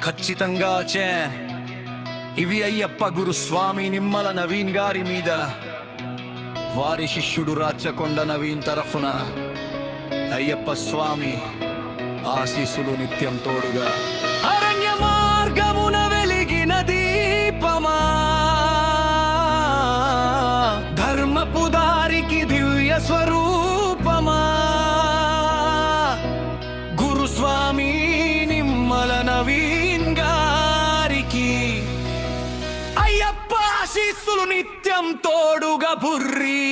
ఖచ్చితంగా చే ఇవి అయ్యప్ప గురుస్వామి నిమ్మల నవీన్ గారి మీద వారి శిష్యుడు రాచకొండ నవీన్ తరఫున అయ్యప్ప స్వామి ఆశీస్సులు నిత్యం తోడుగా. అరణ్య మార్గమున వెలిగిన దీపమా, ధర్మపు దారికి దివ్య స్వరూపమా, గురుస్వామి నిమ్మల నవీన్ గారికి అయ్యప్ప ఆశీస్సులు నిత్యం తోడుగా బుర్రీ.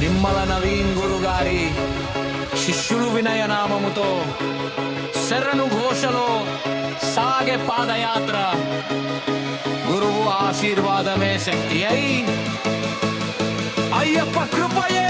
నిమ్మల నవీన్ గురు గారి శిష్యులు వినయ నామముతో శరణు ఘోషలో సాగే పాదయాత్ర. గురువు ఆశీర్వాదమే శక్తి అయి అయ్యప్ప కృపయే